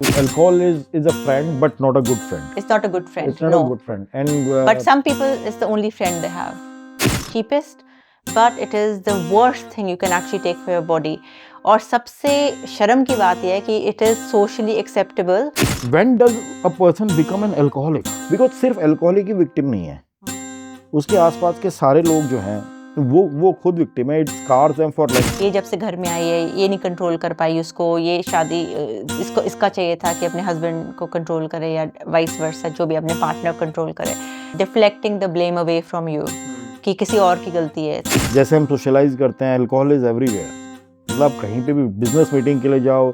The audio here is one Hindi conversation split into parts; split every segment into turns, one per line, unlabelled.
Alcohol is a friend, but not a good friend.
It's not a good friend.
It's not
no.
a good friend. And
But some people, it's the only friend they have. Cheapest, but it is the worst thing you can actually take for your body. और सबसे शर्म की बात यह है कि it is socially acceptable.
when does a person become an alcoholic? Because सिर्फ alcoholic ही victim नहीं है, उसके आसपास के सारे लोग जो हैं वो खुद विक्टिम है. It scars them for life.
ये जब से घर में आई है, ये नहीं कंट्रोल कर पाई उसको, ये शादी इसका चाहिए था कि अपने हस्बैंड को कंट्रोल करे या वाइस वर्सा, जो भी अपने पार्टनर कंट्रोल करे. Deflecting the blame away from you कि किसी और की गलती है.
जैसे हम सोशलाइज करते हैं, अल्कोहल इज एवरीवेयर. मतलब कहीं पे भी बिजनेस मीटिंग के लिए जाओ,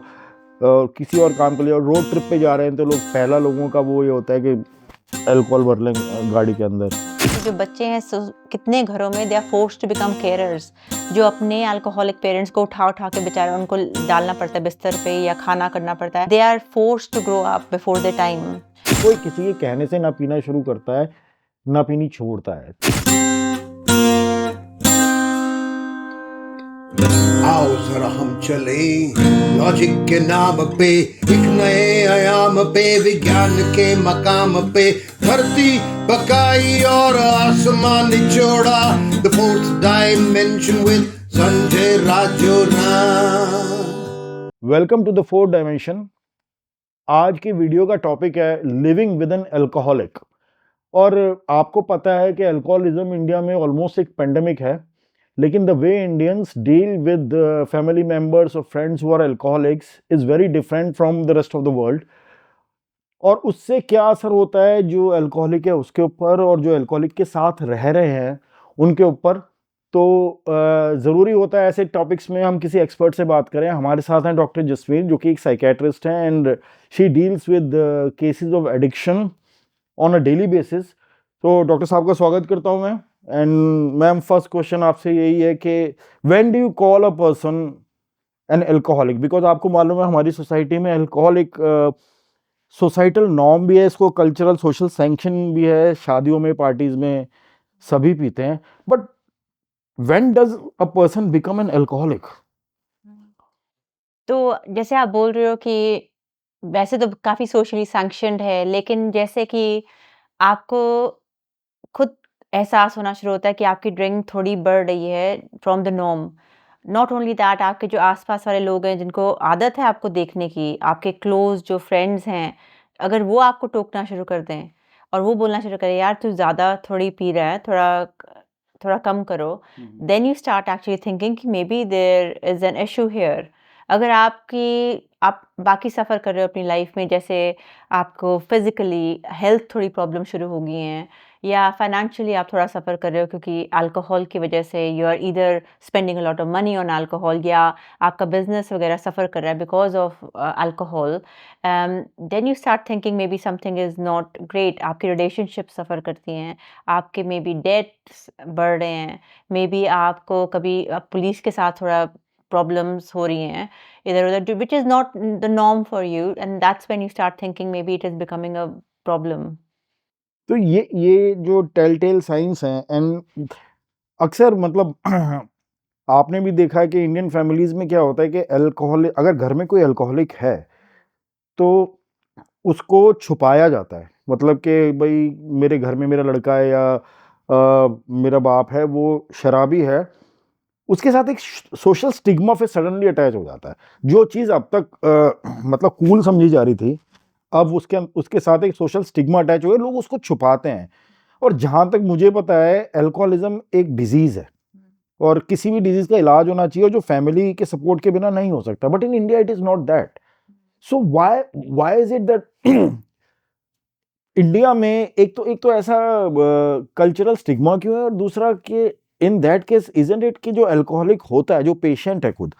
किसी और काम के लिए, रोड ट्रिप पे जा रहे हैं तो लोग पहला लोगों का वो ये होता है कि अल्कोहल भर लें गाड़ी के अंदर.
जो बच्चे हैं कितने घरों में they are forced to become carers, जो अपने अल्कोहलिक पेरेंट्स को उठा के बेचारे उनको डालना पड़ता है बिस्तर पे या खाना करना पड़ता है. They are forced to grow up before the time.
कोई किसी के कहने से ना पीना शुरू करता है, ना पीनी छोड़ता है.
आओ जरा हम चले लॉजिक के नाम पे, एक नए आयाम पे, विज्ञान के मकाम पे. धरती पकाई और आसमान निचोड़ा, the fourth dimension with Sanjay Rajora.
Welcome to the fourth dimension. आज के वीडियो का टॉपिक है लिविंग विद एन अल्कोहलिक. और आपको पता है कि अल्कोहलिज्म इंडिया में ऑलमोस्ट एक पेंडेमिक है, लेकिन the way Indians deal with family members और friends who are alcoholics is very different from the rest of the world. और उससे क्या असर होता है जो अल्कोहलिक है उसके ऊपर, और जो अल्कोहलिक के साथ रह रहे हैं उनके ऊपर. तो ज़रूरी होता है ऐसे टॉपिक्स में हम किसी एक्सपर्ट से बात करें. हमारे साथ हैं डॉक्टर जसवीर, जो कि एक साइकेट्रिस्ट हैं, and she deals with cases of addiction on a daily basis. तो डॉक्टर साहब का स्वागत करता हूं मैं. एंड मैम, फर्स्ट क्वेश्चन आपसे यही है कि when do you call a person N alcoholic? Because आपको मालूम है हमारी सोसाइटी में अल्कोहलिक सोसाइटल नॉर्म भी है, इसको कल्चरल सोशल सैंक्शन भी है, शादियों में पार्टीज में सभी पीते हैं. But when does a person become an alcoholic?
तो जैसे आप बोल रहे हो कि वैसे तो काफ़ी सोशली सैंक्शनड है, लेकिन जैसे कि आपको खुद एहसास होना शुरू होता है कि आपकी ड्रिंक थोड़ी बढ़ रही है from the norm. Not only that, आपके जो आसपास वाले लोग हैं जिनको आदत है आपको देखने की, आपके क्लोज जो फ्रेंड्स हैं, अगर वो आपको टोकना शुरू कर दें और वो बोलना शुरू करें, यार तू ज़्यादा थोड़ी पी रहा है, थोड़ा कम करो, then you start actually thinking कि maybe there is an issue here. अगर आप बाकी सफ़र कर रहे हो अपनी लाइफ में, जैसे आपको फिज़िकली हेल्थ थोड़ी प्रॉब्लम शुरू हो गई हैं, या फाइनेंशियली आप थोड़ा सफ़र कर रहे हो क्योंकि अल्कोहल की वजह से you are either spending a lot of money on alcohol, या आपका बिजनेस वगैरह सफ़र कर रहा है because of alcohol, then you start thinking maybe something is not great. आपकी रिलेशनशिप सफ़र करती हैं, आपके मे बी डेट्स बढ़ रहे हैं, मे बी आपको कभी पुलिस के साथ थोड़ा प्रॉब्लम्स हो रही हैं इधर उधर, which is not the norm for you, and that's when you start thinking may be it is becoming a problem.
तो ये जो टेल साइंस हैं, एंड अक्सर मतलब आपने भी देखा है कि इंडियन फैमिलीज में क्या होता है कि अल्कोहल, अगर घर में कोई अल्कोहलिक है तो उसको छुपाया जाता है. मतलब कि भाई मेरे घर में मेरा लड़का है या मेरा बाप है वो शराबी है, उसके साथ एक सोशल स्टिग्मा फिर सडनली अटैच हो जाता है. जो चीज़ अब तक मतलब कूल समझी जा रही थी, अब उसके साथ एक सोशल स्टिग्मा अटैच हो गया, लोग उसको छुपाते हैं. और जहाँ तक मुझे पता है अल्कोहलिज्म एक डिजीज़ है, और किसी भी डिजीज़ का इलाज होना चाहिए, और जो फैमिली के सपोर्ट के बिना नहीं हो सकता. But in India it is not that. So why is it that India में एक तो ऐसा कल्चरल स्टिग्मा क्यों है, और दूसरा कि in that case isn't it कि जो अल्कोहलिक होता है, जो पेशेंट है खुद,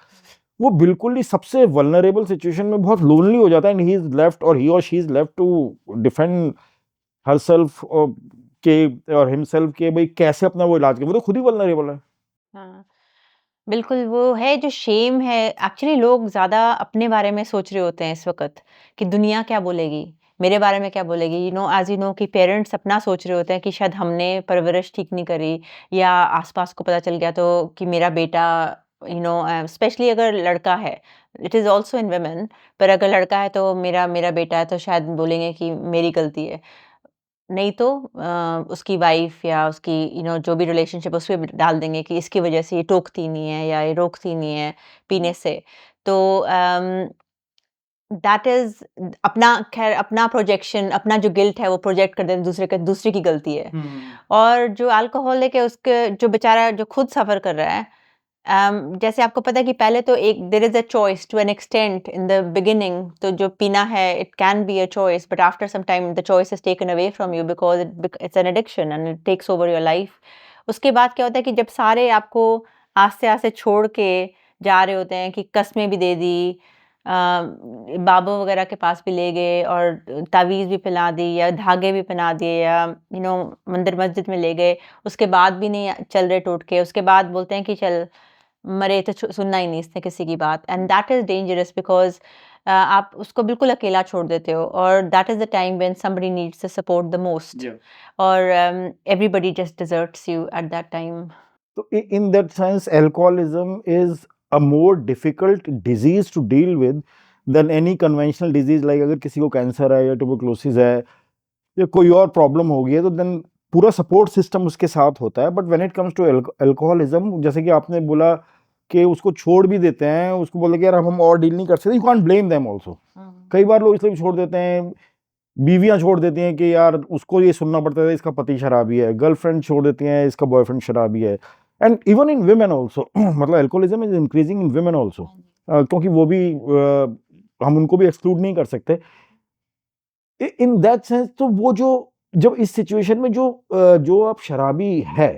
वो बिल्कुल ही सबसे वल्नरेबल सिचुएशन में बहुत लोनली हो जाता है, एंड ही इज लेफ्ट, और he or she is left to defend herself के और हिमसेल्फ के भाई कैसे अपना वो इलाज करे. वो तो खुद ही वल्नरेबल है.
हाँ, बिल्कुल वो है जो शेम है. एक्चुअली लोग ज़्यादा अपने बारे में सोच रहे होते हैं इस वक़्त कि दुनिया क्या बोलेगी? मेरे बारे में क्या बोलेगी? एज़ यू नो कि पेरेंट्स अपना सोच रहे होते हैं कि शायद हमने परवरिश ठीक नहीं करी, या आस-पास को पता चल गया तो कि मेरा बेटा स्पेशली अगर लड़का है, it is also in women, पर अगर लड़का है तो मेरा मेरा बेटा है तो शायद बोलेंगे कि मेरी गलती है। नहीं तो उसकी वाइफ या उसकी जो भी रिलेशनशिप उस पे डाल देंगे कि इसकी वजह से ये टोकती नहीं है या ये रोकती नहीं है पीने से। तो दैट इज़ अपना प्रोजेक्शन, अपना जो गिल्ट है वो प्रोजेक्ट कर देना दूसरे की गलती है। और जो अल्कोहलिक है उसके जो बेचारा जो खुद सफ़र कर रहा है, जैसे आपको पता है कि पहले तो एक there is a choice to an extent in the beginning, तो जो पीना है it can be a choice, but after some time the choice is taken away from you because it's an addiction and it takes over your life. उसके बाद क्या होता है कि जब सारे आपको आस्ते-आस्ते छोड़ के जा रहे होते हैं कि कस्में भी दे दी, बाबा वगैरह के पास भी ले गए और तावीज़ भी पिला दी या धागे भी पहना दिए या मंदिर मस्जिद में ले गए, उसके बाद भी नहीं चल रहे टोटके, उसके बाद बोलते हैं कि चल मरे तो सुनना ही नहीं इसने किसी की बात, and that is dangerous because आप उसको बिल्कुल अकेला छोड़ देते हो और that is the time when somebody needs the support the most, और everybody just deserts you at that time.
So in that sense, alcoholism is a more difficult disease to deal with than any conventional disease. Like अगर किसी को कैंसर है या ट्यूबरकुलोसिस है या कोई और प्रॉब्लम हो गई है तो देन पूरा सपोर्ट सिस्टम उसके साथ होता है। But when it comes to alcoholism, जैसे कि आपने बोला कि उसको छोड़ भी देते हैं, उसको बोलते कि यार हम और डील नहीं कर सकते, you can't blame them also. कई बार लोग इसलिए भी छोड़ देते हैं, बीवियां छोड़ देती हैं कि यार उसको ये सुनना पड़ता है इसका पति शराबी है, गर्लफ्रेंड छोड़ देती हैं इसका बॉयफ्रेंड शराबी है, and even in women also मतलब alcoholism is increasing in women also, क्योंकि वो भी हम उनको भी एक्सक्लूड नहीं कर सकते इन दैट सेंस। तो वो जो जब इस सिचुएशन में जो आप शराबी है,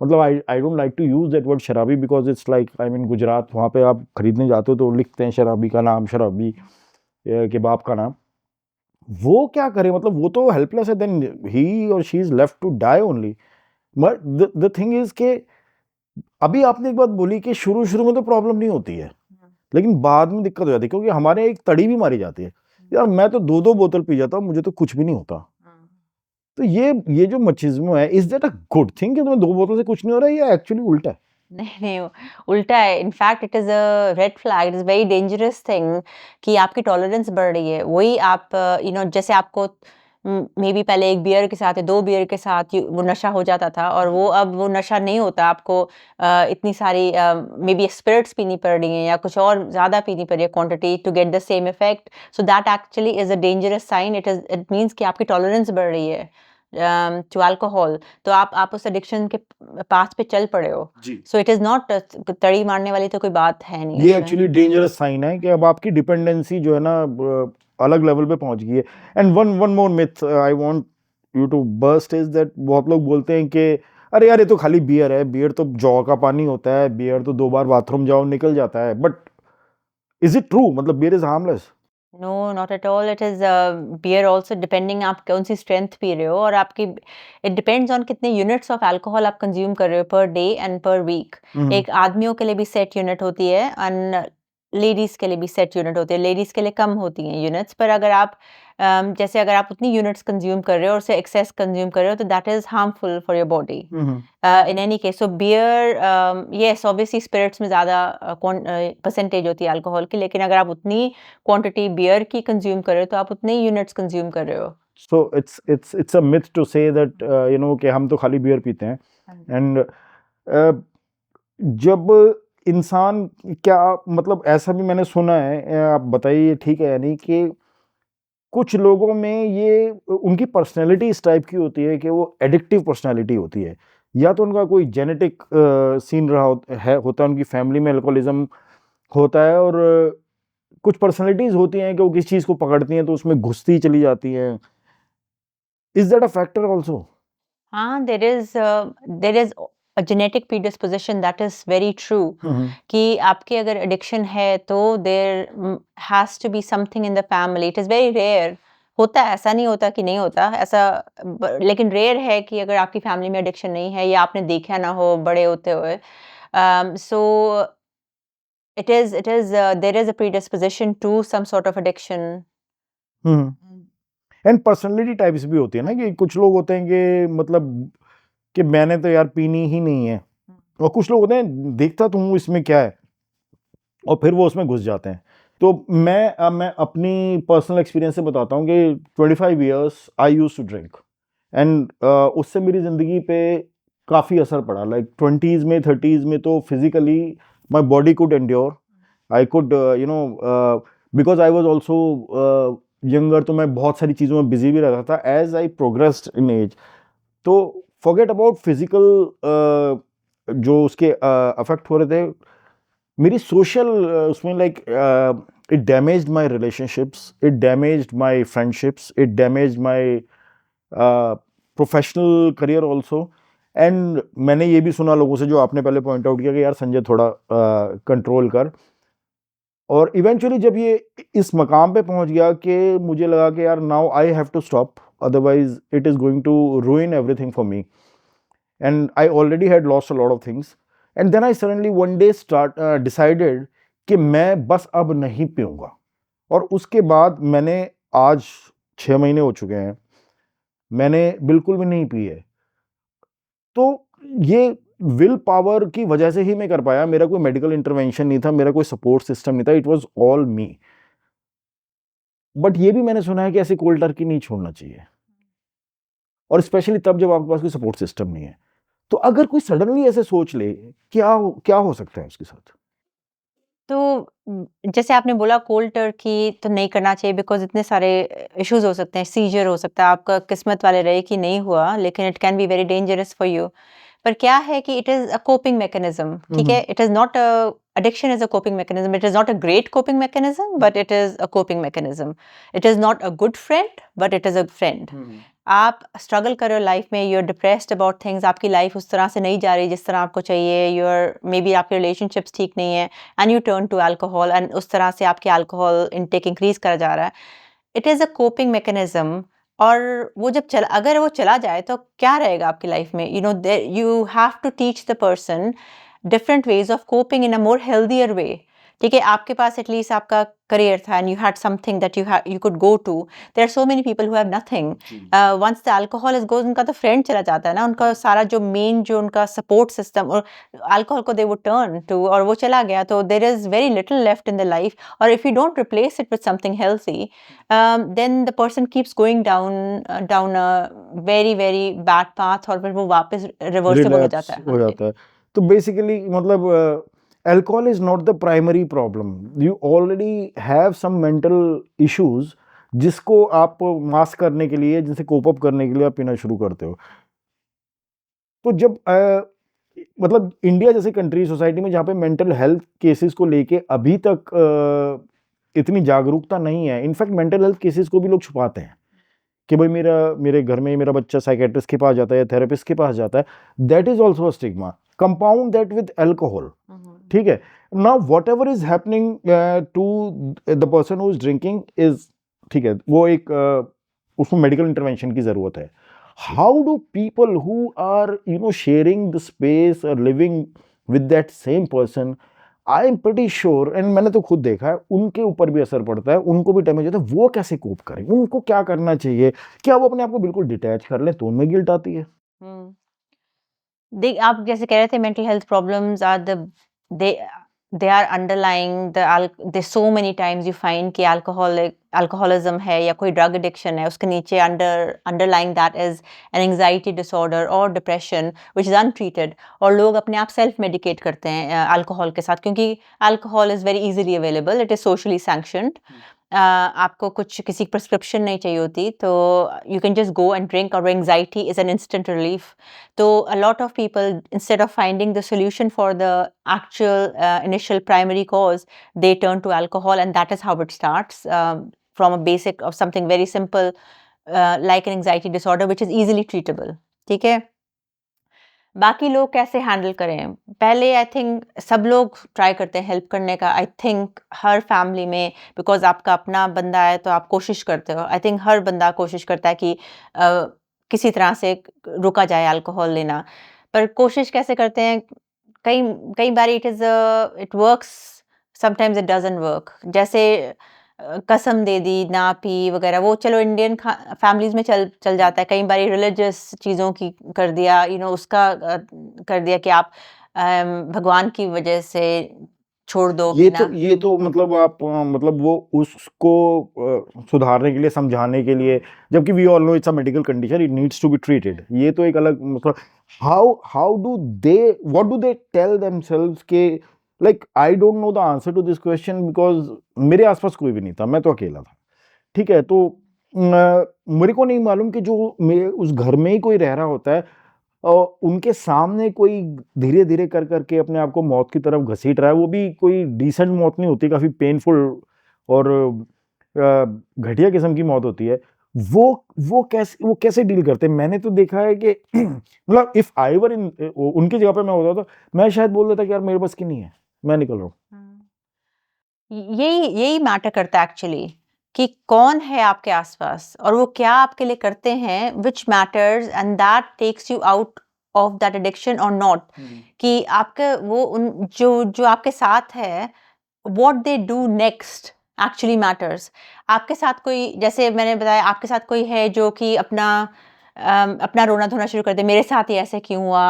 मतलब I don't like to use that word शराबी because it's like I mean Gujarat, वहाँ पे आप खरीदने जाते हो तो लिखते हैं शराबी का नाम, शराबी के बाप का नाम। वो क्या करे, मतलब वो तो हेल्पलेस है, then he or she is left to die only. But the thing is के अभी आपने एक बात बोली कि शुरू शुरू में तो प्रॉब्लम नहीं होती है, लेकिन बाद में दिक्कत हो जाती है, क्योंकि हमारे एक तड़ी भी मारी जाती है। यार मैं तो 2-2 बोतल पी जाता हूँ, मुझे तो कुछ भी नहीं होता। तो ये जो मचिज्मो है, is that a good thing कि तुम्हें 2 बोतल से कुछ नहीं हो रहा है, या एक्चुअली उल्टा है?
नहीं, उल्टा है। In fact it is a red flag, it is very dangerous thing कि आपकी टॉलरेंस बढ़ रही है। वही आप जैसे आपको मे बी पहले 1 बियर के साथ या 2 बियर के साथ वो नशा हो जाता था, और वो अब वो नशा नहीं होता। आपको इतनी सारी मे बी स्पिरिट्स पीनी पड़ रही हैं या कुछ और ज़्यादा पीनी पड़ रही है quantity to get the same effect. So that actually is a dangerous sign. It means कि आपकी टॉलरेंस बढ़ रही है टू अल्कोहल, तो आप उस एडिक्शन के पाथ पे चल पड़े हो।
जी।
सो इट इज़ नॉट तड़ी मारने वाली तो कोई बात है नहीं
ये
इसमें।
एक्चुअली डेंजरस साइन है कि अब आपकी डिपेंडेंसी जो है ना अलग लेवल पे पहुंच गई है। And one more myth I want you to burst is that बहुत लोग बोलते हैं कि अरे यार ये तो खाली बियर है, बियर तो जौ का पानी होता है, बियर तो 2 बार बाथरूम जाओ निकल जाता है। बट इज इट ट्रू, मतलब beer is harmless?
No, not at all. It is beer also depending आप कौन सी स्ट्रेंथ पी रहे हो, और आपकी इट डिपेंड्स ऑन कितने यूनिट्स ऑफ अल्कोहल आप कंज्यूम कर रहे हो पर डे एंड पर वीक। एक आदमियों के लिए भी सेट यूनिट होती है एंड लेडीज़ के लिए भी सेट यूनिट होती है। लेडीज़ के लिए कम होती हैं यूनिट्स, पर अगर आप जैसे अगर आप उतनी यूनिट्स कंज्यूम कर रहे हो और उससे एक्सेस कंज्यूम कर रहे हो तो that is harmful for your body in any case. So beer, yes obviously spirits में ज़्यादा परसेंटेज होती है अल्कोहल की, लेकिन अगर आप उतनी क्वांटिटी बियर की कंज्यूम कर रहे हो तो आप उतने यूनिट्स कंज्यूम कर रहे हो।
So it's a myth to say that you know कि हम तो खाली बियर पीते हैं। एंड जब इंसान क्या, मतलब ऐसा भी मैंने सुना है, आप बताइए ठीक है या नहीं, कि कुछ लोगों में ये उनकी पर्सनैलिटी इस टाइप की होती है कि वो एडिक्टिव पर्सनैलिटी होती है, या तो उनका कोई जेनेटिक सीन रहा होता है, उनकी फैमिली में अल्कोहलिज्म होता है, और कुछ पर्सनैलिटीज होती हैं कि वो किस चीज़ को पकड़ती हैं तो उसमें घुसती चली जाती हैं। Is that a factor also?
हाँ, there is a genetic predisposition, that is very true कि आपकी अगर एडिक्शन है तो there has to be something in the family. It is very rare, होता है, ऐसा नहीं होता कि नहीं होता, ऐसा लेकिन रेयर है कि अगर आपकी फैमिली में एडिक्शन नहीं है या आपने देखा ना हो बड़े होते हुए। सो it is there is a predisposition to some sort of addiction.
And personality types भी होती है ना, कि कुछ लोग होते हैं कि मतलब कि मैंने तो यार पीनी ही नहीं है, और कुछ लोग होते हैं देखता तो हूँ इसमें क्या है, और फिर वो उसमें घुस जाते हैं। तो मैं अपनी पर्सनल एक्सपीरियंस से बताता हूँ कि 25 years I used to drink and उससे मेरी ज़िंदगी पे काफ़ी असर पड़ा। लाइक 20s में 30s में तो physically my body could endure, I could because I was also younger, तो मैं बहुत सारी चीज़ों में बिजी भी रहता था। As I progressed in age, तो फॉरगेट अबाउट फिजिकल जो उसके अफेक्ट हो रहे थे, मेरी सोशल उसमें like it damaged my relationships, it damaged my friendships, it damaged my professional career also. And मैंने ये भी सुना लोगों से, जो आपने पहले पॉइंट आउट किया कि यार संजय थोड़ा कंट्रोल कर। और इवेंचुअली जब ये इस मकाम पे पहुंच गया कि मुझे लगा कि यार now I have to stop, otherwise it is going to ruin everything for me, and I already had lost a lot of things. And then I suddenly one day decided कि मैं बस अब नहीं पीऊँगा। और उसके बाद मैंने, आज 6 महीने हो चुके हैं, मैंने बिल्कुल भी नहीं पी है। तो ये विल पावर की वजह से ही मैं कर पाया। मेरा कोई मेडिकल इंटरवेंशन नहीं था, मेरा कोई सपोर्ट सिस्टम नहीं था, it was all me. But ये भी मैंने सुना है कि ऐसे कोल्ड टर्की नहीं छोड़ना चाहिए, और स्पेशली तब जब आपके पास कोई सपोर्ट सिस्टम नहीं है। तो अगर कोई सडनली ऐसे सोच ले, क्या हो सकता है उसके साथ?
तो जैसे आपने बोला कोल्ड टर्की तो नहीं करना चाहिए बिकॉज़ इतने सारे इश्यूज़ हो सकते हैं, सीज़र हो सकता है, आपका किस्मत वाले रहे कि नहीं हुआ, लेकिन it can be very dangerous for you. पर क्या है कि it is a coping mechanism, ठीक है? It is not a addiction is a coping mechanism, it is not a great coping mechanism, but it is a coping mechanism. It is not a good friend, but it is a friend. आप स्ट्रगल कर रहे हो लाइफ में, you are depressed about things, आपकी लाइफ उस तरह से नहीं जा रही जिस तरह आपको चाहिए, यू आर मे बी आपके रिलेशनशिप्स ठीक नहीं है, and you turn to alcohol, and उस तरह से आपके अल्कोहल इनटेक इंक्रीज करा जा रहा है। It is a coping mechanism. और वो जब चला, अगर वो चला जाए तो क्या रहेगा आपकी लाइफ में? You have to teach the person different ways of coping in a more healthier way. ठीक है, आपके पास एटलीस्ट आपका करियर था and you had something that you could go to. There are so many people who have nothing. Once the alcohol is goes, उनका तो फ्रेंड चला जाता है ना, उनका सारा जो मेन जो उनका सपोर्ट सिस्टम, और अल्कोहल को दे वुड टर्न टू, और वो चला गया तो there is very little left in the life. और if you don't replace it with something healthy, then the person keeps going down a very very bad path, और फिर वो वापस रिवर्सिबल हो जाता
रिलैप्स
है।
हो
हाँ जी।
जाता है। तो बेसिकली मतलब alcohol is not the primary problem, you already have some mental issues जिसको आप मास्क करने के लिए, जिनसे कोप अप करने के लिए आप पीना शुरू करते हो। तो जब मतलब इंडिया जैसे कंट्री, सोसाइटी में जहाँ पे मेंटल हेल्थ केसेस को लेके अभी तक इतनी जागरूकता नहीं है, इनफैक्ट मेंटल हेल्थ केसेस को भी लोग छुपाते हैं कि भाई मेरे घर में मेरा बच्चा साइकेट्रिस्ट के पास जाता है या थेरेपिस्ट के पास जाता है। That is also a stigma, compound that with alcohol. ठीक है, now whatever is happening to the person who is drinking is, ठीक है, वो एक उसमें मेडिकल इंटरवेंशन की जरूरत है। How do people who are sharing the space और living with that same person, I am pretty sure, and मैंने तो खुद देखा है, उनके ऊपर भी असर पड़ता है, उनको भी डैमेज होता है। वो कैसे कोप करें, उनको क्या करना चाहिए? क्या वो अपने आप को बिल्कुल डिटैच कर ले तो उनमें गिल्ट आती है?
हम्म। देख, आप जैसे कह रहे थे mental health problems are they they are underlying they so many times you find कि अल्कोहलिज्म है या कोई ड्रग एडिक्शन है, उसके नीचे underlying that is an anxiety disorder और डिप्रेशन व्हिच इज अनट्रीटेड। और लोग अपने आप सेल्फ मेडिकेट करते हैं अल्कोहल के साथ, क्योंकि alcohol is very easily available, it is socially sanctioned. आपको कुछ किसी प्रिस्क्रिप्शन नहीं चाहिए होती, तो you can just go and drink, और anxiety is an instant relief. So a lot of people, instead of finding the solution for the actual initial primary cause, they turn to alcohol, and that is how it starts, from a basic of something very simple, like an anxiety disorder, which is easily treatable. ठीक है? बाकी लोग कैसे हैंडल करें? पहले आई थिंक सब लोग ट्राई करते हैं हेल्प करने का। आई थिंक हर फैमिली में, बिकॉज़ आपका अपना बंदा है तो आप कोशिश करते हो। आई थिंक हर बंदा कोशिश करता है कि किसी तरह से रुका जाए अल्कोहल लेना। पर कोशिश कैसे करते हैं? कई कई बारी it works, sometimes it doesn't work. जैसे कसम दे दी, ना पी वगैरह, वो चलो इंडियन फैमिलीज़ में चल चल जाता है। कई बारी रिलीजियस चीज़ों की कर दिया, उसका कर दिया कि आप भगवान की वजह से छोड़ दो
ये
पीना।
तो ये तो मतलब आप मतलब वो उसको सुधारने के लिए, समझाने के लिए, जबकि we all know it's a medical condition, it needs to be treated. ये तो एक अलग मतलब how do they, what do they tell themselves के like I don't know the answer to this question because मेरे आसपास कोई भी नहीं था, मैं तो अकेला था। ठीक है, तो मेरे को नहीं मालूम कि जो उस घर में ही कोई रह रहा होता है और उनके सामने कोई धीरे धीरे कर करके अपने आप को मौत की तरफ घसीट रहा है, वो भी कोई डिसेंट मौत नहीं होती, काफी पेनफुल और घटिया किस्म की मौत होती है। वो कैसे डील करते हैं? मैंने तो देखा है कि मतलब इफ आई वर इन उनकी जगह पे मैं होता तो मैं शायद बोल देता कि यार मेरे बस की नहीं है, मैं निकल रहा हूँ।
यही यही मैटर करता है एक्चुअली, कि कौन है आपके आसपास और वो क्या आपके लिए करते हैं, which matters and that takes you out of that addiction or not. कि आपके वो उन जो आपके साथ है, what they do next actually matters. आपके साथ कोई, जैसे मैंने बताया, आपके साथ कोई है जो कि अपना रोना धोना शुरू कर दे, मेरे साथ ही ऐसे क्यों हुआ,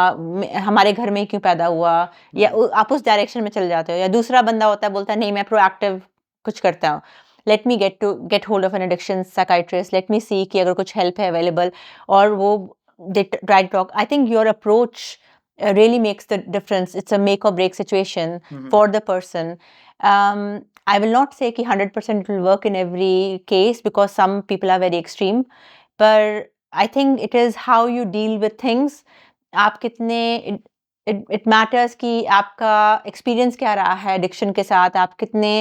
हमारे घर में ही क्यों पैदा हुआ, या आप उस डायरेक्शन में चले जाते हो। या दूसरा बंदा होता है, बोलता है नहीं मैं प्रोएक्टिव कुछ करता हूँ, let me get hold of an addiction psychiatrist, let me see कि अगर कुछ हेल्प है अवेलेबल, और वो they try to talk. I think your approach really makes the difference. It's a make or break situation for the person. I will not say कि 100% it will work in every case because some people are very extreme, but I think it is how you deal with things. आप कितने it matters कि आपका experience क्या रहा है addiction के साथ, आप कितने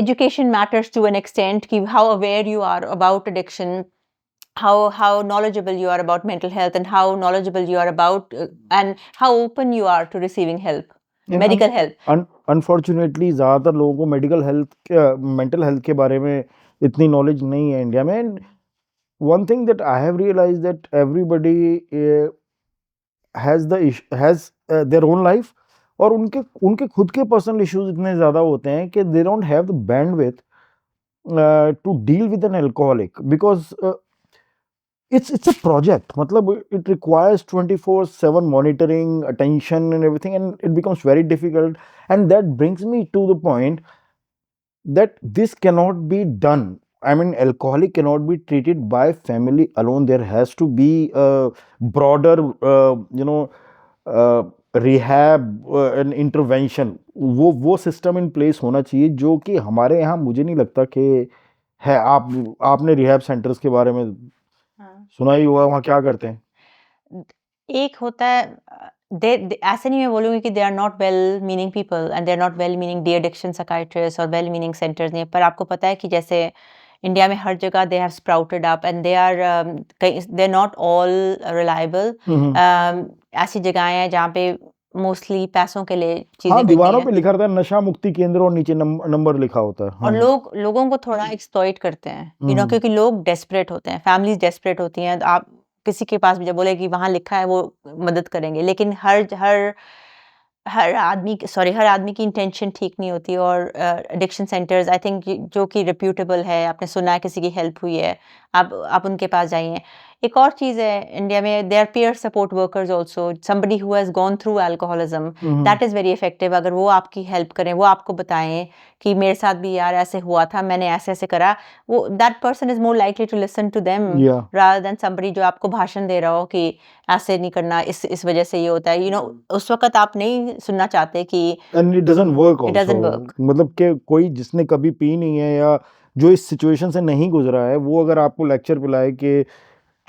education matters to an extent कि how aware you are about addiction, how knowledgeable you are about mental health, and how knowledgeable you are about and how open you are to receiving help, medical help.
Unfortunately ज्यादातर लोगों को मेंटल हेल्थ के बारे में इतनी नॉलेज नहीं है इंडिया में। One thing that I have realized that everybody has their own life, और उनके खुद के पर्सनल इश्यूज इतने ज्यादा होते हैं कि they don't have the bandwidth to deal with an alcoholic because it's a project, matlab it requires 24/7 monitoring, attention and everything, and it becomes very difficult. And that brings me to the point that this cannot be done. I mean, alcoholic cannot be treated by family alone. There has to be a broader rehab and intervention. वो सिस्टम इन प्लेस होना चाहिए जो कि हमारे यहाँ मुझे नहीं लगता कि है। आपने रिहैब सेंटर्स के बारे में सुना ही होगा, वहाँ क्या करते हैं?
एक होता है, ऐसे नहीं मैं बोलूँगी कि they are not well meaning people and they are not well meaning de addiction psychiatrist और वेल मीनिंग सेंटर्स नहीं, पर आपको पता है कि जैसे इंडिया में हर जगह they have sprouted up and they are not all reliable. ऐसी जगहें हैं जहाँ पे मोस्टली पैसों के लिए चीजें
हाँ,
मिलती
दीवारों
हैं
पे लिखा रहता है नशा मुक्ति केंद्र और नीचे नंबर लिखा होता है।
और लोगों को थोड़ा एक्सप्लॉइट करते हैं, क्योंकि लोग डेस्परेट होते हैं, फैमिलीज डेस्परेट होती हैं। तो आप किसी के पास भी जब बोले कि वहाँ लिखा है वो मदद करेंगे, लेकिन हर आदमी की इंटेंशन ठीक नहीं होती। और एडिक्शन सेंटर्स आई थिंक जो कि रिप्यूटेबल है, आपने सुना है किसी की हेल्प हुई है, आप उनके पास जाइए। एक और चीज़ है इंडिया में, they are peer support workers also, somebody who has gone through alcoholism, that is very effective. अगर वो आपकी हेल्प करें, वो आपको बताएं कि मेरे साथ भी यार ऐसे हुआ था, मैंने ऐसे ऐसे करा, वो that person is more likely to listen to them rather than somebody जो आपको भाषण दे रहा हो कि ऐसे नहीं करना, इस वजह से ये होता है। उस वक्त आप नहीं सुनना चाहते कि
and it doesn't work
It doesn't work.
मतलब कि कोई जिसने कभी पी नहीं है या जो इस सिचुएशन से नहीं गुजरा है, वो अगर आपको लेक्चर पिलाए कि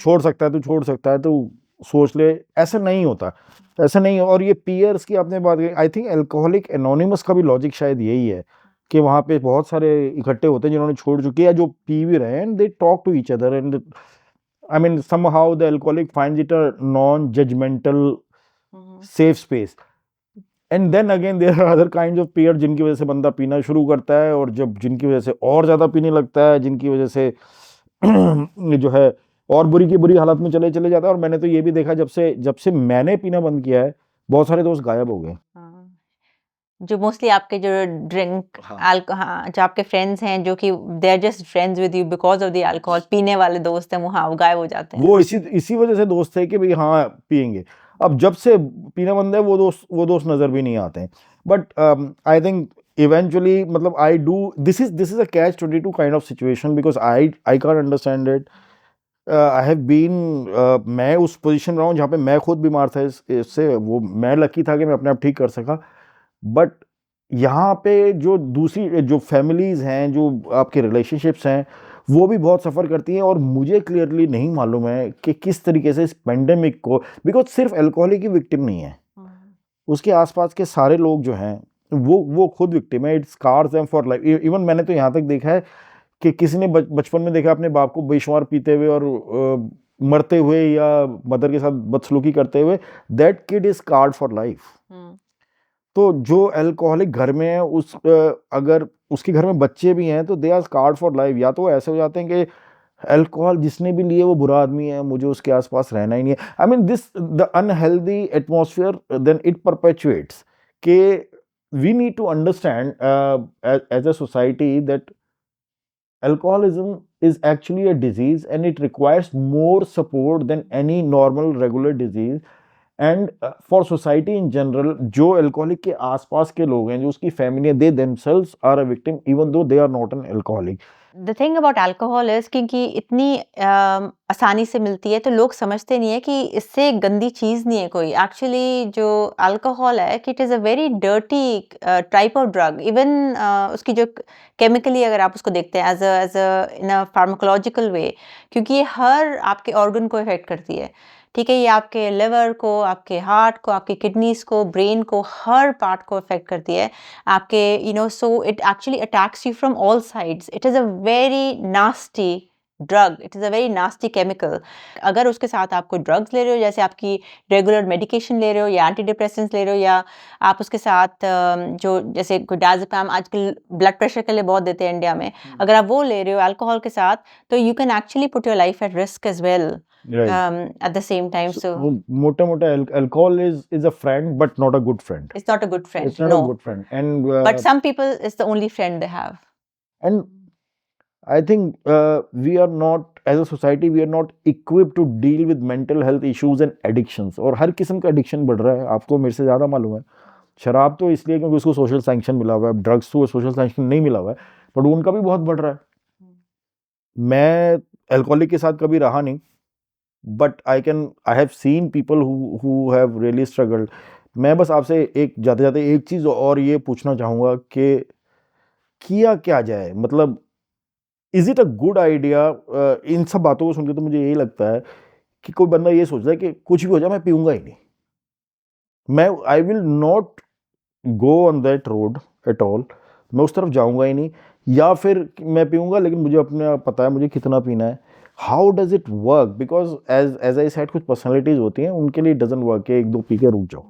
छोड़ सकता है तो छोड़ सकता है, तो सोच ले, ऐसा नहीं होता, ऐसा नहीं। और ये पीयर्स की आपने बात की, आई थिंक अल्कोहलिक एनोनिमस का भी लॉजिक शायद यही है कि वहाँ पे बहुत सारे इकट्ठे होते हैं जिन्होंने छोड़ चुके या जो पी भी रहे हैं, and they talk to each other, and I mean somehow the alcoholic finds it a non judgmental safe space. And then again there are other kinds of peer जिनकी वजह से बंदा पीना शुरू करता है, और जब जिनकी वजह से और ज़्यादा पीने लगता है, जिनकी वजह से जो है और बुरी की बुरी हालत में चले जाता है। और मैंने तो ये भी देखा, जब से मैंने पीना बंद किया है, बहुत सारे दोस्त गायब हो गए।
जो मोस्टली आपके जो ड्रिंक जो आपके फ्रेंड्स हैं, जो कि they are just friends with you because of the alcohol, पीने वाले दोस्त हैं, वो गायब हो जाते हैं।
वो इसी वजह से दोस्त थे कि भाई हाँ पियेंगे। अब जब से पीना बंद है वो दोस्त नजर भी नहीं आते हैं. बट आई थिंक इवेंचुअली मतलब I do this is a catch 22 kind of situation because I can't understand it. I have been मैं उस पोजीशन में रहा हूँ जहाँ पे मैं खुद बीमार था इससे. वो मैं लकी था कि मैं अपने आप ठीक कर सका. बट यहाँ पे जो दूसरी जो फैमिलीज हैं, जो आपके रिलेशनशिप्स हैं, वो भी बहुत सफ़र करती हैं. और मुझे क्लियरली नहीं मालूम है कि किस तरीके से इस पेंडेमिक को, बिकॉज सिर्फ अल्कोहलिक ही विक्टिम नहीं है, उसके आसपास के सारे लोग जो हैं वो खुद विक्टिम है. It scars them for life. इवन मैंने तो यहाँ तक देखा है कि किसी ने बचपन में देखा अपने बाप को बेशुमार पीते हुए और मरते हुए या मदर के साथ बदसलूकी करते हुए, that kid is scarred for life. तो जो अल्कोहलिक घर में है अगर उसके घर में बच्चे भी हैं तो they are scarred for life. या तो वो ऐसे हो जाते हैं कि अल्कोहल जिसने भी लिए वो बुरा आदमी है, मुझे उसके आसपास रहना ही नहीं है. I mean this the unhealthy atmosphere then it perpetuates के we need to understand as a society that alcoholism is actually a disease and it requires more support than any normal regular disease. And for society in general, जो alcoholic के आसपास के लोग हैं, जो उसकी फैमिली है, they themselves are a victim even though they are not an alcoholic.
The thing about alcohol is क्योंकि इतनी आसानी से मिलती है तो लोग समझते नहीं है कि इससे गंदी चीज़ नहीं है कोई. एक्चुअली जो अल्कोहल है कि it is a very dirty type of drug. Even उसकी जो केमिकली अगर आप उसको देखते हैं as a in a pharmacological वे, क्योंकि ये हर आपके ऑर्गन को इफेक्ट करती है. ठीक है, ये आपके लिवर को, आपके हार्ट को, आपकी किडनीज को, ब्रेन को, हर पार्ट को इफेक्ट करती है आपके so it actually attacks you from all sides. It is a very nasty drug. It is a very nasty chemical. अगर उसके साथ आप कोई ड्रग्स ले रहे हो, जैसे आपकी रेगुलर मेडिकेशन ले रहे हो या एंटी डिप्रेसेंट्स ले रहे हो, या आप उसके साथ जो जैसे कोई डायज़ेपाम आजकल ब्लड प्रेशर के लिए बहुत देते हैं इंडिया में, अगर आप वो ले रहे हो अल्कोहल के साथ, तो you can actually put your life at risk as well. At the same time, so
मोटा alcohol is a friend but not a good friend.
it's not a good friend.
It's not
No.
a good friend. And
But some people, it's the only friend they have.
and I think we are not, as a society, we are not equipped to deal with mental health issues and addictions. और हर किस्म का एडिक्शन बढ़ रहा है, आपको मेरे से ज़्यादा मालूम है. शराब तो इसलिए क्योंकि उसको सोशल सैंक्शन मिला हुआ है, ड्रग्स तो सोशल सैंक्शन नहीं मिला हुआ है, बट उनका भी बहुत बढ़ रहा है. मैं अल्कोहलिक के साथ कभी रहा नहीं, but I have seen people who have really struggled. मैं बस आपसे एक जाते जाते एक चीज़ और ये पूछना चाहूँगा कि किया क्या जाए. मतलब is it a good idea? इन सब बातों को सुनकर तो मुझे यही लगता है कि कोई बंदा ये सोचता है कि कुछ भी हो जाए मैं पीऊँगा ही नहीं, मैं I will not go on that road at all, मैं उस तरफ जाऊँगा ही नहीं. या फिर मैं पीऊँगा लेकिन मुझे अपने पता है मुझे कितना पीना है. How does it work? Because as I said, कुछ पर्सनैलिटीज होती हैं उनके लिए डजंट वर्क कि एक दो पी के रुक जाओ,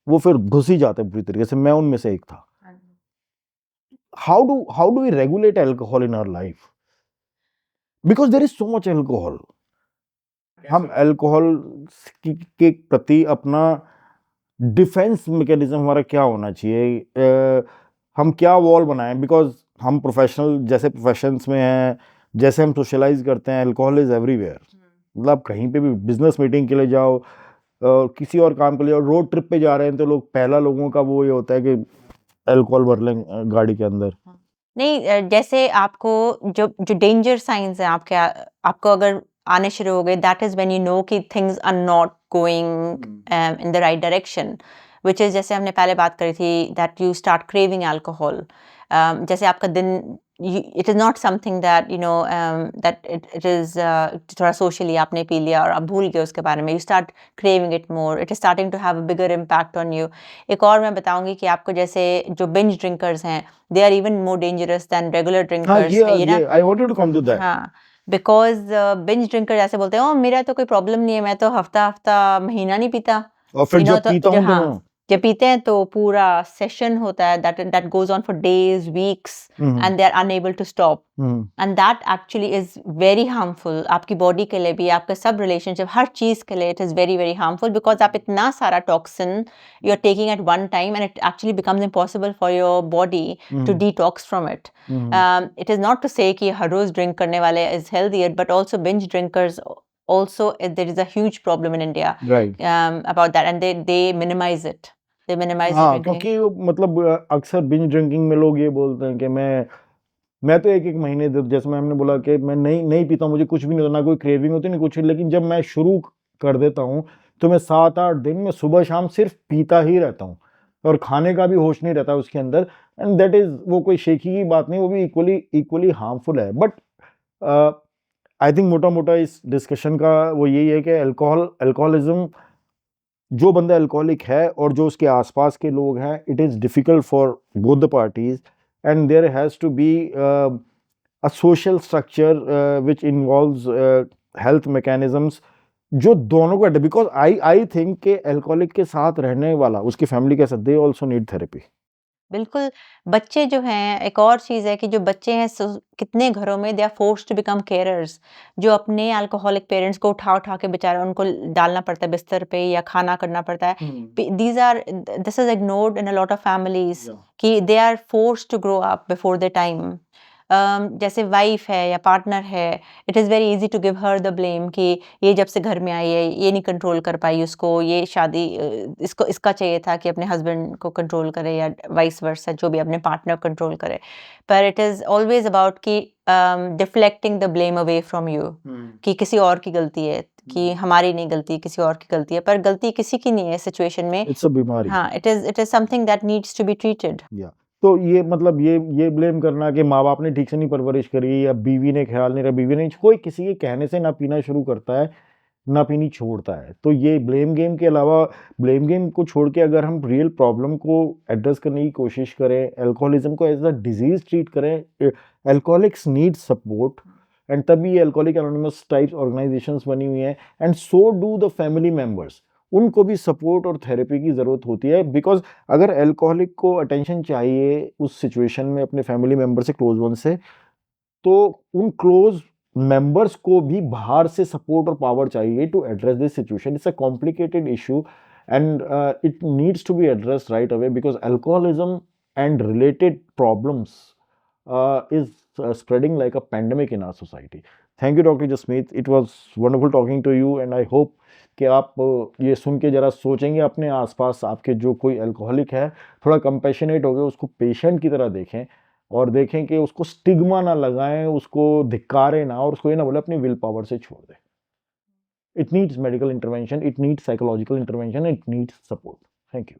वो फिर घुस ही जाते हैं बुरी तरीके से. मैं उनमें से एक था. How do we regulate alcohol in our life? Because there is so much alcohol. हम अल्कोहल के प्रति अपना डिफेंस मैकेनिज्म हमारा क्या होना चाहिए? हम क्या वॉल बनाएं? बिकॉज हम प्रोफेशनल जैसे प्रोफेशंस में हैं, जैसे हम सोशलाइज करते हैं, अल्कोहल इज एवरीवेयर. मतलब कहीं पे भी बिजनेस मीटिंग के लिए जाओ, किसी और काम के लिए, रोड ट्रिप पे जा रहे हैं तो लोग पहला लोगों का वो ये होता है कि अल्कोहल भर लें गाड़ी के अंदर.
नहीं, जैसे आपको जो जो डेंजर साइंस हैं आपको अगर आने शुरू हो गए, that is when you know कि things are not going in the right direction, which is जैसे हमने पहले बात करी थी that you start craving alcohol. जैसे आपका दिन, it is not something that that it is थोड़ा socially आपने पी लिया और आप भूल गए उसके बारे में. You start craving it more. It is starting to have a bigger impact on you. एक और मैं बताऊंगी कि आपको जैसे जो binge drinkers हैं, they are even more dangerous than regular drinkers.
I wanted to come to that.
हाँ, because binge drinker जैसे बोलते हैं, ओ मेरा तो कोई प्रॉब्लम नहीं है, मैं तो हफ्ता महीना नहीं पीता.
और फिर जब पीता हूँ तो
जब पीते हैं तो पूरा सेशन होता है that goes on for days, weeks, and they are unable to stop. And that actually is very harmful आपकी बॉडी के लिए भी, आपके सब रिलेशनशिप, हर चीज़ के लिए it is very very harmful, because आप इतना सारा toxin you are taking at one time and it actually becomes impossible for your body to detox from it. It is not to say कि हर रोज़ ड्रिंक करने वाले is healthier, but also binge drinkers also there is a huge problem in India
right
about that, and they minimize it. They minimize the
हाँ
drinking.
क्योंकि वो मतलब अक्सर बिंज ड्रिंकिंग में लोग ये बोलते हैं कि मैं तो एक महीने जैसे मैंने बोला कि मैं नहीं पीता, मुझे कुछ भी नहीं होता, ना कोई क्रेविंग होती नहीं कुछ, लेकिन जब मैं शुरू कर देता हूँ तो मैं 7-8 दिन में सुबह शाम सिर्फ पीता ही रहता हूँ और खाने का भी होश नहीं रहता उसके अंदर। एंड दैट इज, वो कोई शेखी की बात नहीं, वो भी इक्वली हार्मफुल है। बट आई थिंक मोटा मोटा इस डिस्कशन का वो यही है कि अल्कोहलिज्म, जो बंदा अल्कोहलिक है और जो उसके आसपास के लोग हैं, it is difficult for both the parties, and there has to be a social structure which involves health mechanisms जो दोनों को, बिकॉज आई थिंक के अल्कोहलिक के साथ रहने वाला, उसकी फैमिली के साथ, दे ऑल्सो नीड थेरेपी।
बिल्कुल, बच्चे जो हैं, एक और चीज़ है कि जो बच्चे हैं कितने घरों में they are forced to become carers, जो अपने अल्कोहलिक पेरेंट्स को उठा के बेचारा उनको डालना पड़ता है बिस्तर पे या खाना करना पड़ता है। This is ignored in a lot of families कि they are forced to grow up before the time. जैसे वाइफ है या पार्टनर है, it is very easy to give her the blame कि ये जब से घर में आई है, ये नहीं कंट्रोल कर पाई उसको, ये शादी इसका चाहिए था कि अपने हस्बैंड को कंट्रोल करे या वाइस वर्सा, जो भी अपने पार्टनर को कंट्रोल करे। पर इट इज़ ऑलवेज़ अबाउट कि deflecting the blame away from you, कि किसी और की गलती है, कि हमारी नहीं गलती, किसी और की गलती है। पर गलती किसी की नहीं है इस सिचुएशन में।
इट्स अ बीमारी।
हाँ, it is something that needs to be treated.
या तो ये मतलब ये ब्लेम करना कि माँ बाप ने ठीक से नहीं परवरिश करी या बीवी ने ख्याल नहीं रहा, बीवी ने, कोई किसी के कहने से ना पीना शुरू करता है ना पीनी छोड़ता है। तो ये ब्लेम गेम के अलावा, ब्लेम गेम को छोड़ के अगर हम रियल प्रॉब्लम को एड्रेस करने की कोशिश करें, अल्कोहलिज्म को एज अ डिजीज ट्रीट करें, अल्कोहलिक्स नीड सपोर्ट, एंड तभी ये अल्कोहलिक एनोनिमस टाइप्स ऑर्गेनाइजेशंस बनी हुई हैं, and so do the family members. उनको भी सपोर्ट और थेरेपी की ज़रूरत होती है, बिकॉज अगर अल्कोहलिक को अटेंशन चाहिए उस सिचुएशन में अपने फैमिली मेंबर से, क्लोज वन से, तो उन क्लोज मेंबर्स को भी बाहर से सपोर्ट और पावर चाहिए to address this situation. It's a complicated issue and it needs to be addressed right away, because alcoholism and related problems is spreading like a pandemic in our society. Thank you, Dr. Jasmeet. It was wonderful talking to you, and I hope कि आप ये सुन के ज़रा सोचेंगे अपने आसपास आपके जो कोई अल्कोहलिक है, थोड़ा कंपैशनेट हो गए, उसको पेशेंट की तरह देखें और देखें कि उसको स्टिग्मा ना लगाएं, उसको धिक्कारें ना, और उसको ये ना बोले अपनी विल पावर से छोड़ दें। It needs medical intervention, it needs psychological intervention, it needs support. Thank you.